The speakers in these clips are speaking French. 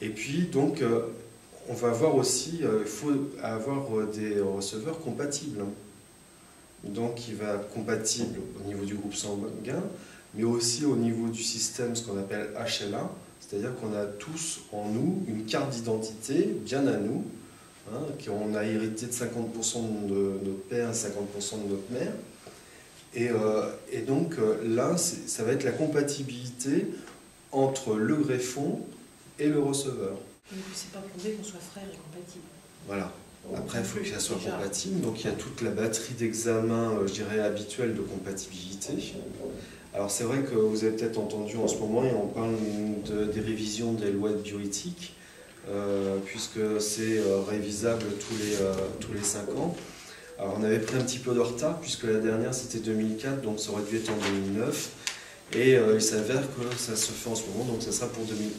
Et puis, donc, on va voir aussi, il faut avoir des receveurs compatibles. Donc, il va être compatible au niveau du groupe sanguin, mais aussi au niveau du système, ce qu'on appelle HLA, c'est-à-dire qu'on a tous en nous une carte d'identité, bien à nous, hein, qu'on a hérité de 50% de notre père et 50% de notre mère. Et donc, là, ça va être la compatibilité entre le greffon et le receveur. Donc, c'est pas prouvé qu'on soit frère et compatible. Voilà. Après, il faut que ça soit Déjà. compatible. Donc, il y a toute la batterie d'examens, je dirais, habituels de compatibilité. Alors, c'est vrai que vous avez peut-être entendu en ce moment, et on parle des révisions des lois de bioéthique, puisque c'est révisable tous les 5 ans. Alors, on avait pris un petit peu de retard, puisque la dernière, c'était 2004, donc ça aurait dû être en 2009. Et il s'avère que ça se fait en ce moment, donc ça sera pour 2011.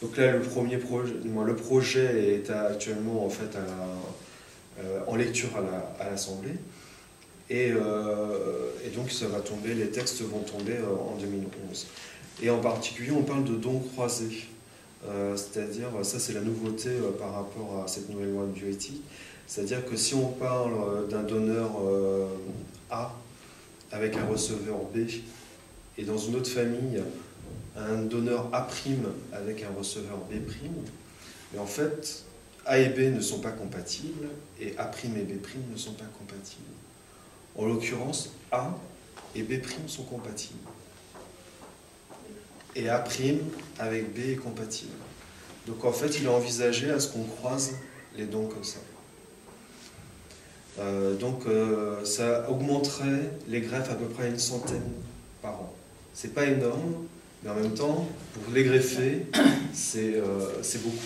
Donc là, le projet est actuellement en fait en lecture à l'Assemblée. Et donc ça va tomber, les textes vont tomber en 2011. Et en particulier, on parle de dons croisés. C'est-à-dire, ça c'est la nouveauté par rapport à cette nouvelle loi de bioéthique. C'est-à-dire que si on parle d'un donneur A avec un receveur B, et dans une autre famille, un donneur A' avec un receveur B', mais en fait, A et B ne sont pas compatibles, et A' et B' ne sont pas compatibles. En l'occurrence, A et B' sont compatibles. Et A' avec B est compatible. Donc en fait, il est envisagé à ce qu'on croise les dons comme ça. Donc ça augmenterait les greffes à peu près à 100 par an. C'est pas énorme, mais en même temps, pour les greffer, c'est beaucoup.